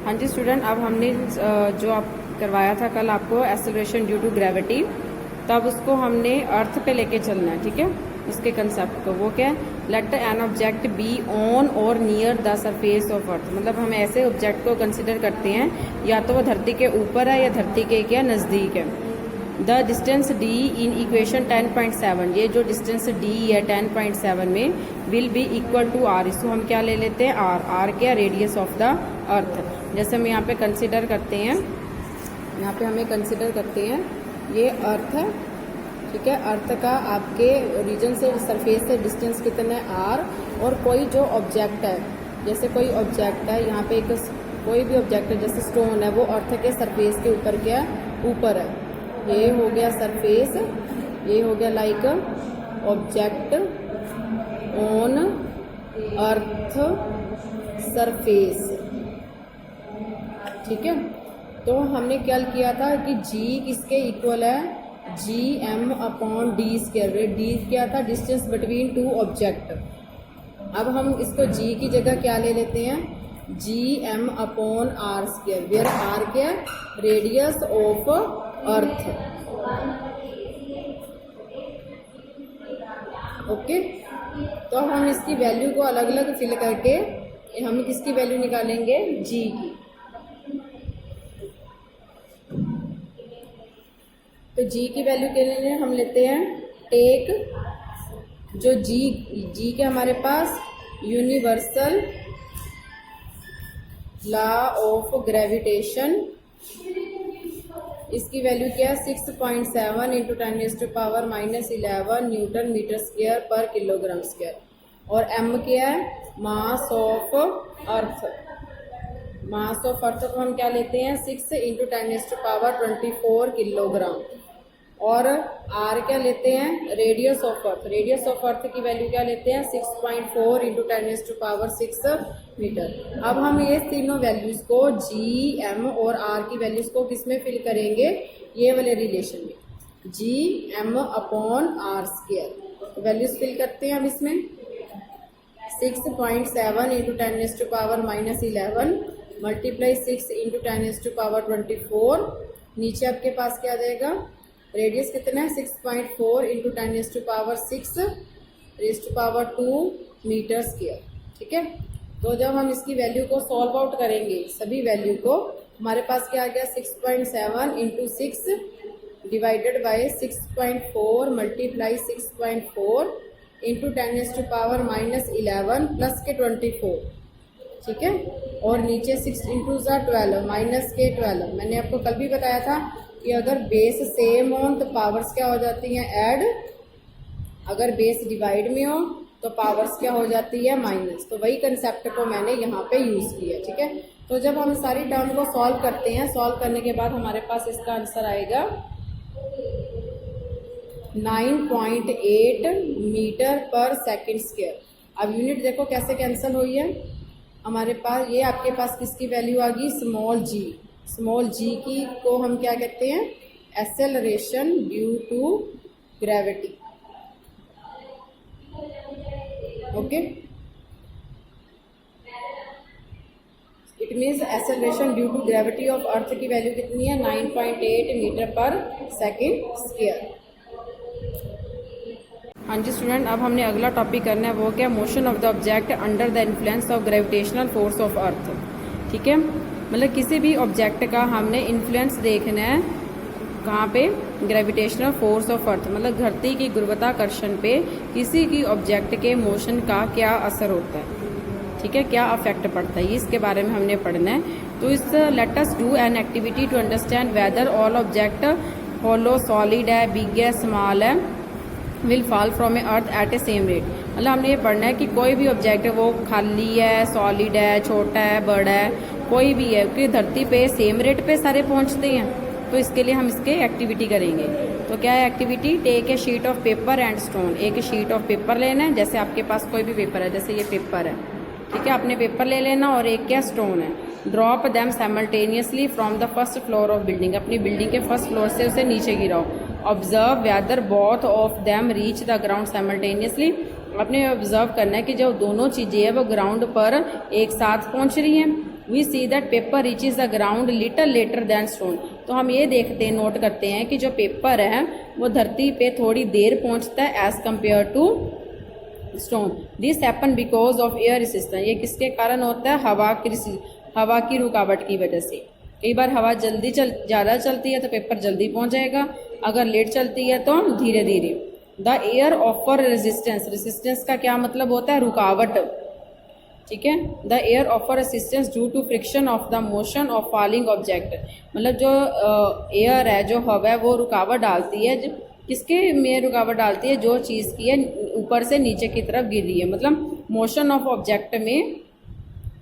हाँ जी स्टूडेंट, अब हमने जो आप करवाया था कल आपको एक्सेलरेशन ड्यू टू ग्रेविटी, तब उसको हमने अर्थ पे लेके चलना है। ठीक है, उसके कंसेप्ट को, वो क्या है, let an object be on और near the surface of earth. मतलब हम ऐसे ऑब्जेक्ट को कंसिडर करते हैं या तो वो धरती के ऊपर है या धरती के क्या नज़दीक है। The distance D in equation 10.7, ये जो डिस्टेंस डी है 10.7 में will be equal to R. इसको हम क्या ले लेते हैं, आर। आर क्या, रेडियस ऑफ द अर्थ। जैसे हम यहाँ पे कंसिडर करते हैं, यहाँ पे हमें कंसिडर करते हैं ये अर्थ है। ठीक है, अर्थ का आपके ओरिजिन से सरफेस से डिस्टेंस कितना है, आर। और कोई जो ऑब्जेक्ट है, जैसे कोई ऑब्जेक्ट है यहाँ पे, एक कोई भी ऑब्जेक्ट है जैसे स्टोन है, वो अर्थ के सरफेस के ऊपर क्या है, ऊपर है। ये हो गया सरफेस, ये हो गया like object on earth surface. ठीक है, तो हमने क्या किया था कि जी किसके इक्वल है, G M upon D square. D क्या था, डिस्टेंस बिटवीन टू ऑब्जेक्ट। अब हम इसको जी की जगह क्या ले लेते हैं, G M upon R square, where R क्या, रेडियस ऑफ अर्थ। ओके, तो हम इसकी वैल्यू को अलग अलग फिल करके हम किसकी वैल्यू निकालेंगे, जी की। तो जी की वैल्यू के लिए हम लेते हैं टेक जो जी के हमारे पास यूनिवर्सल लॉ ऑफ ग्रेविटेशन, इसकी वैल्यू क्या है 6.7 इंटू 10⁻⁻11 न्यूटन मीटर स्क्वायर पर किलोग्राम स्क्वायर। और एम क्या है, mass of earth. Mass of earth को हम क्या लेते हैं 6 इंटू 10⁻24 किलोग्राम। और आर क्या लेते हैं, radius of earth. Radius of earth की वैल्यू क्या लेते हैं 6.4 इंटू 10⁻6 मीटर। अब हम ये तीनों वैल्यूज को जी एम और आर की वैल्यूज को किस में फिल करेंगे, ये वाले रिलेशन में, G M upon R square. Values fill करते हैं हम इसमें 6.7 इंटू 10⁻11 मल्टीप्लाई 6 इंटू 10⁻24। नीचे आपके पास क्या आ जाएगा, रेडियस कितना है 6.4 इंटू 10⁻6 2 मीटर स्क्वायर। ठीक है, तो जब हम इसकी वैल्यू को सॉल्व आउट करेंगे सभी वैल्यू को, हमारे पास क्या आ गया 6.7 into 6 divided by 6.4 multiply 6.4 into 10⁻11 plus के 24। ठीक है, और नीचे 6 इंटू 12 माइनस के 12। मैंने आपको कल भी बताया था कि अगर बेस सेम हो तो पावर्स क्या हो जाती हैं, ऐड। अगर बेस डिवाइड में हो तो पावर्स क्या हो जाती है, माइनस। तो वही कंसेप्ट को मैंने यहाँ पे यूज किया। ठीक है, तो जब हम सारी टर्म को सॉल्व करते हैं, सॉल्व करने के बाद हमारे पास इसका आंसर आएगा 9.8 मीटर पर सेकेंड स्क्वायर। अब यूनिट देखो कैसे कैंसिल हुई है, हमारे पास ये आपके पास किसकी वैल्यू आ गई, स्मॉल जी। स्मॉल जी की को हम क्या कहते हैं, acceleration due to gravity. Okay, it means acceleration due to gravity of earth की वैल्यू कितनी है, 9.8 मीटर पर सेकेंड स्क्वायर। हाँ जी स्टूडेंट, अब हमने अगला टॉपिक करना है, वो क्या, motion of the object under the influence of gravitational force of earth. ठीक है, मतलब किसी भी ऑब्जेक्ट का हमने इन्फ्लुएंस देखना है कहाँ पे, ग्रेविटेशनल फोर्स ऑफ अर्थ, मतलब धरती की गुरुत्वाकर्षण पे किसी की ऑब्जेक्ट के मोशन का क्या असर होता है। ठीक है, क्या अफेक्ट पड़ता है, इसके बारे में हमने पढ़ना है। तो इस let us do an activity to understand whether all object hollow, solid है, बिग है, स्मॉल है, will fall from a earth at a same rate. मतलब हमने ये पढ़ना है कि कोई भी ऑब्जेक्ट है वो खाली है, सॉलिड है, छोटा है, बड़ा है, कोई भी है, क्योंकि धरती पे सेम रेट पे सारे पहुंचते हैं। तो इसके लिए हम इसके एक्टिविटी करेंगे। तो क्या है activity, take a sheet of paper and stone. एक शीट ऑफ पेपर लेना है, जैसे आपके पास कोई भी पेपर है, जैसे ये पेपर है। ठीक है, आपने पेपर ले लेना, और एक क्या स्टोन है। Drop them simultaneously from the first floor of building. अपनी बिल्डिंग के फर्स्ट फ्लोर से उसे नीचे गिराओ। Observe whether both of them reach the ground simultaneously. आपने ऑब्जर्व करना है कि जो दोनों चीज़ें हैं वो ग्राउंड पर एक साथ पहुंच रही हैं। We see that paper reaches the ground little later than stone. तो हम ये देखते हैं, नोट करते हैं कि जो पेपर है वो धरती पे थोड़ी देर पहुंचता है as compare to stone. This happen because of air resistance. ये किसके कारण होता है? हवा की रुकावट की वजह से। कई बार हवा ज़्यादा चलती है तो पेपर जल्दी पहुंच जाएगा, अगर लेट चलती है तो धीरे धीरे। The air offer resistance. Resistance का क्या मतलब होता है? रुकावट। ठीक है, the air offer resistance due to friction of the motion of falling object. मतलब जो एयर है, जो हवा है, वो रुकावट डालती है। किसके में रुकावट डालती है? जो चीज़ की है ऊपर से नीचे की तरफ गिर रही है। मतलब मोशन ऑफ ऑब्जेक्ट में,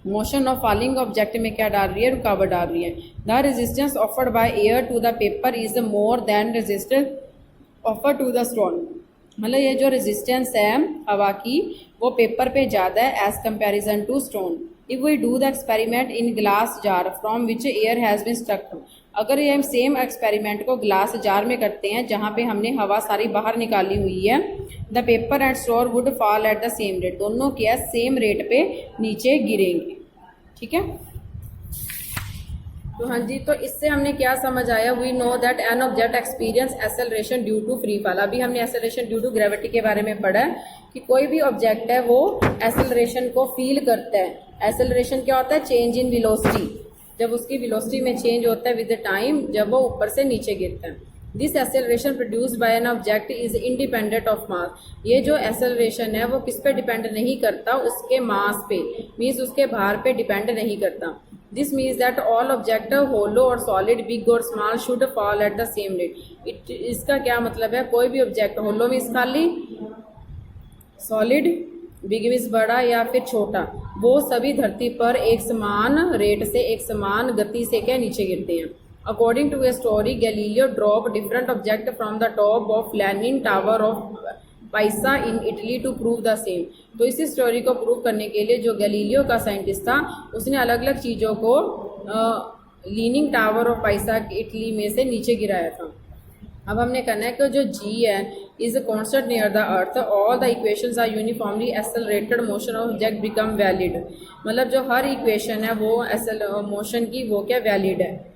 मोशन ऑफ फॉलिंग ऑब्जेक्ट में क्या डाल रही है? रुकावट डाल रही है। The resistance offered by air to the paper is more than resistance offer to the stone. मतलब ये जो रेजिस्टेंस है हवा की, वो पेपर पे ज़्यादा है as comparison to stone. If we do the experiment in glass jar from which air has been stuck. अगर ये हम सेम एक्सपेरिमेंट को ग्लास जार में करते हैं जहाँ पे हमने हवा सारी बाहर निकाली हुई है, the paper and stone would fall at the same rate. दोनों क्या सेम रेट पे नीचे गिरेंगे। ठीक है, तो हाँ जी, तो इससे हमने क्या समझ आया? We know that an object experience acceleration due to free fall. अभी हमने एक्सेलरेशन ड्यू टू ग्रेविटी के बारे में पढ़ा है कि कोई भी ऑब्जेक्ट है वो एक्सेलरेशन को फील करता है। एक्सेलरेशन क्या होता है? Change in velocity. जब उसकी वेलोसिटी में चेंज होता है विद टाइम, जब वो ऊपर से नीचे गिरता है। This acceleration produced by an object is independent of mass. ये जो एक्सेलरेशन है वो किस पे डिपेंड नहीं करता? उसके मास पे, मीन्स उसके भार पे डिपेंड नहीं करता। This means that all object hollow और सॉलिड, बिग और small, should fall at the same rate. इसका क्या मतलब है? कोई भी ऑब्जेक्ट, होलो मीन्स खाली, सॉलिड बिग मीन्स बड़ा या फिर छोटा, वो सभी धरती पर एक समान रेट से, एक समान गति से क्या नीचे गिरते हैं। According to a story, Galileo drop different object from the top of leaning tower of Pisa in Italy to prove the same. तो इसी स्टोरी को प्रूव करने के लिए जो गैलीलियो का साइंटिस्ट था, उसने अलग अलग चीज़ों को लीनिंग टावर ऑफ पाइसा इटली में से नीचे गिराया था। अब हमने करना है कि जो जी है is constant near the earth, all the equations are uniformly accelerated, motion of object become valid. मतलब जो हर इक्वेशन है वो मोशन की, वो क्या वैलिड है।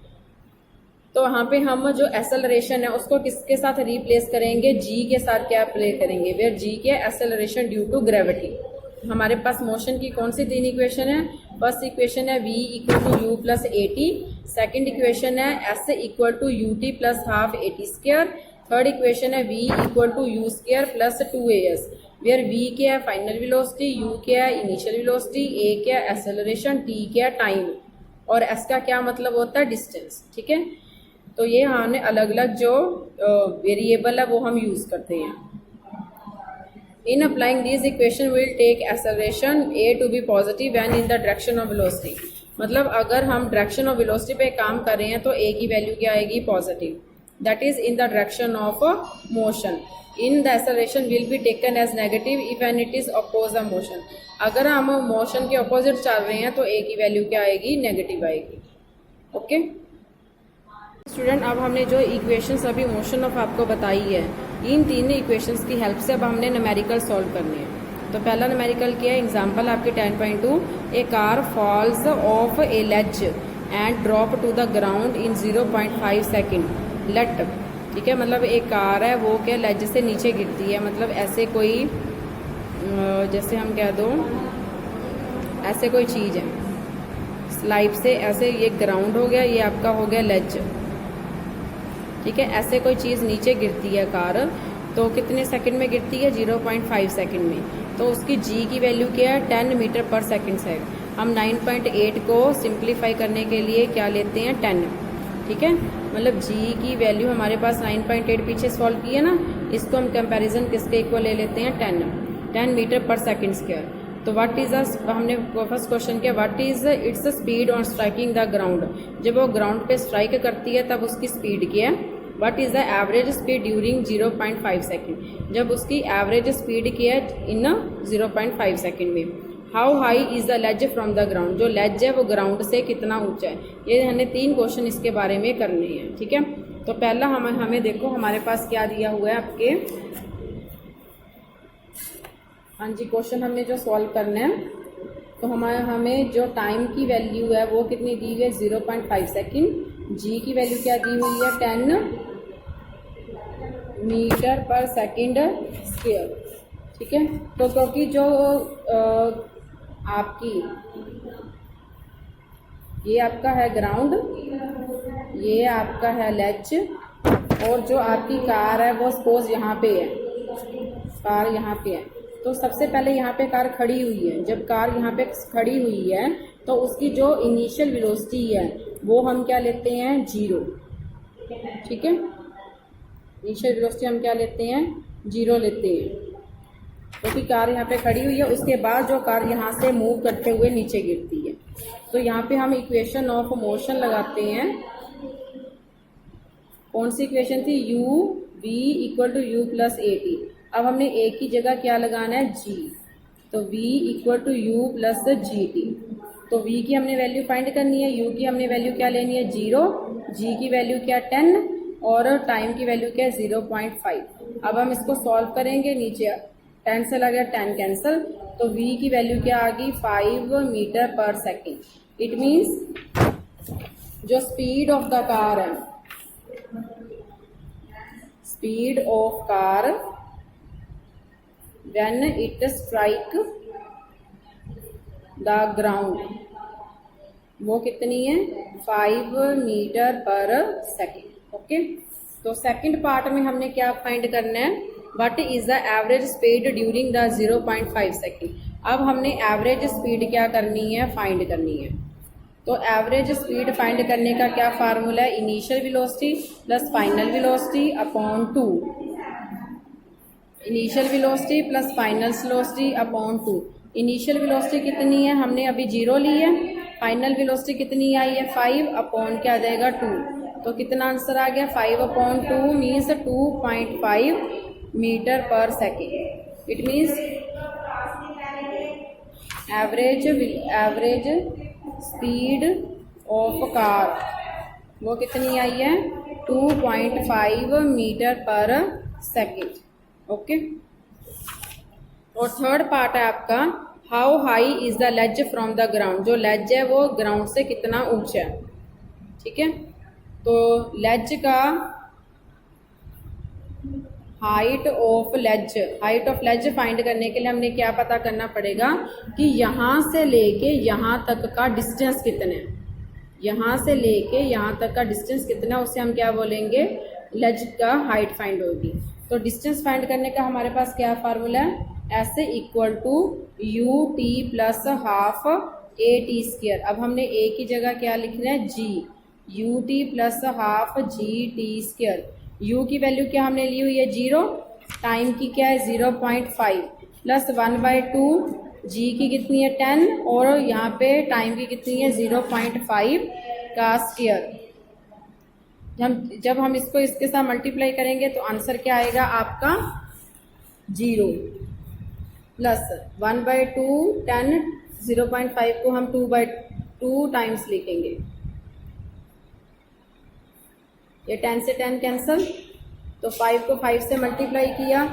तो वहाँ पे हम जो एक्सेलरेशन है उसको किसके साथ रिप्लेस करेंगे? जी के साथ क्या प्ले करेंगे? वेयर जी के एक्सेलरेशन ड्यू टू ग्रेविटी। हमारे पास मोशन की कौन सी 3 इक्वेशन है? फर्स्ट इक्वेशन है v equal to u plus a t. Second equation है s equal to u t plus half a t square. Third equation है v equal to u square plus 2as, where v क्या है? Final velocity, u क्या है? Initial velocity, a क्या है? Acceleration, t क्या है? टाइम, और s का क्या मतलब होता है? डिस्टेंस। ठीक है, तो ये हमने अलग अलग जो वेरिएबल है वो हम यूज़ करते हैं। In applying these equation, we will take acceleration a to be positive when in the direction of velocity। मतलब अगर हम डायरेक्शन ऑफ वेलोसिटी पे काम कर रहे हैं तो a की वैल्यू क्या आएगी? Positive. That is in the direction of motion. In the acceleration will be taken as negative if an it is oppose the motion. अगर हम मोशन के अपोजिट चल रहे हैं तो a की वैल्यू क्या आएगी? नेगेटिव आएगी। ओके स्टूडेंट, अब हमने जो इक्वेशंस अभी मोशन ऑफ आपको बताई है, इन 3 इक्वेशंस की हेल्प से अब हमने न्यूमेरिकल सॉल्व करने हैं। तो पहला न्यूमेरिकल क्या है? एग्जांपल आपके 10.2, a car falls off a ledge and drop to the ground in 0.5 second late. ठीक है, मतलब एक कार है वो क्या लेज से नीचे गिरती है। मतलब ऐसे कोई, जैसे हम कह दो ऐसे कोई चीज़ है, स्लाइड से ऐसे, ये ग्राउंड हो गया, ये आपका हो गया लेज। ठीक है, ऐसे कोई चीज़ नीचे गिरती है कार, तो कितने सेकंड में गिरती है? 0.5 सेकंड में। तो उसकी जी की वैल्यू क्या है? 10 मीटर पर सेकंड है। हम 9.8 को सिंप्लीफाई करने के लिए क्या लेते हैं? 10। ठीक है, मतलब जी की वैल्यू हमारे पास 9.8 पीछे सॉल्व की है ना, इसको हम कंपैरिजन किसके इक्वल ले लेते हैं? 10 मीटर पर सेकंड स्क्वायर। तो व्हाट इज हमने फर्स्ट क्वेश्चन किया, what is its speed on striking the ground. जब वो ग्राउंड पे स्ट्राइक करती है तब उसकी स्पीड क्या है? What is the average speed during 0.5 second. जब उसकी एवरेज स्पीड क्या है इन 0.5 सेकेंड में। How high is the ledge from the ground. जो लेज है वो ग्राउंड से कितना ऊंचा है। ये हमने 3 क्वेश्चन इसके बारे में करने हैं। ठीक है, तो पहला हमें देखो हमारे पास क्या दिया हुआ है आपके। हाँ जी, क्वेश्चन हमें जो सॉल्व करना है तो हमें जो टाइम की वैल्यू है वो कितनी दी हुई है 0.5 सेकेंड। जी की वैल्यू क्या दी हुई है 10 मीटर पर सेकेंड स्क्वायर। ठीक है, तो क्योंकि जो आपकी ये आपका है ग्राउंड, ये आपका है लेज, और जो आपकी कार है वो सपोज यहाँ पे है, कार यहाँ पे है, तो सबसे पहले यहाँ पे कार खड़ी हुई है। जब कार यहाँ पे खड़ी हुई है तो उसकी जो इनिशियल वेलोसिटी है वो हम क्या लेते हैं 0। ठीक है, इनिशियल वेलोसिटी हम क्या लेते हैं 0 लेते हैं, क्योंकि कार यहाँ पे खड़ी हुई है। उसके बाद जो कार यहाँ से मूव करते हुए नीचे गिरती है, तो यहाँ पे हम इक्वेशन ऑफ मोशन लगाते हैं। कौन सी इक्वेशन थी, u v equal to u plus a t. अब हमने a की जगह क्या लगाना है g, तो v equal to u plus G t. तो v की हमने वैल्यू फाइंड करनी है, u की हमने वैल्यू क्या लेनी है 0, g की वैल्यू क्या 10 और टाइम की वैल्यू क्या है 0.5। अब हम इसको सॉल्व करेंगे, नीचे 10 से लगा 10 कैंसल, तो v की वैल्यू क्या आ गई 5 मीटर पर सेकेंड। इट मीन्स जो स्पीड ऑफ द कार है, speed of car when it strike the ground वो कितनी है 5 मीटर पर सेकेंड। ओके, तो सेकंड पार्ट में हमने क्या फाइंड करना है, what is the average speed during the 0.5 second. अब हमने एवरेज स्पीड क्या करनी है, फाइंड करनी है। तो एवरेज स्पीड फाइंड करने का क्या फार्मूला है, initial velocity plus final velocity upon 2। Initial velocity plus final velocity upon 2। Initial velocity कितनी है, हमने अभी 0 ली है। फाइनल वेलोसिटी कितनी आई है 5 अपॉन क्या आ जाएगा 2। तो कितना आंसर आ गया 5 अपॉन 2 मीन्स 2.5 मीटर पर second. It means average speed of car वो कितनी आई है 2.5 मीटर पर सेकेंड। ओके, और थर्ड पार्ट है आपका how high is the ledge from the ground. जो लेज है वो ग्राउंड से कितना ऊंचा है। ठीक है, तो लेज का हाइट ऑफ लेज फाइंड करने के लिए हमने क्या पता करना पड़ेगा कि यहाँ से लेके यहाँ तक का डिस्टेंस कितना है। यहाँ से लेके यहाँ तक का डिस्टेंस कितना, उससे हम क्या बोलेंगे लेज का हाइट फाइंड होगी। तो डिस्टेंस फाइंड करने का हमारे पास क्या फार्मूला है, ऐसे equal to u t plus half a t square. अब हमने ए की जगह क्या लिखना है g, u t plus half g t square. U की वैल्यू क्या हमने ली हुई है 0, टाइम की क्या है 0.5 प्लस 1/2, जी की कितनी है 10 और यहाँ पे टाइम की कितनी है 0.5 का स्क्वायर। जब हम इसको इसके साथ मल्टीप्लाई करेंगे तो आंसर क्या आएगा आपका 0 प्लस 1/2 10, 0.5 को हम 2/2 टाइम्स लिखेंगे। ये 10 से 10 कैंसल, तो 5 को 5 से मल्टीप्लाई किया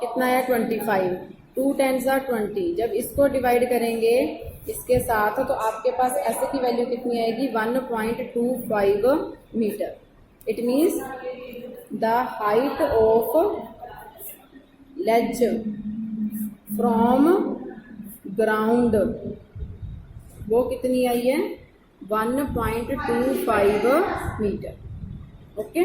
कितना है 25, 2 10 20। जब इसको डिवाइड करेंगे इसके साथ तो आपके पास ऐसे की वैल्यू कितनी आएगी 1.25 metre. It means the height of ledge from ground वो कितनी आई है 1.25 मीटर। ओके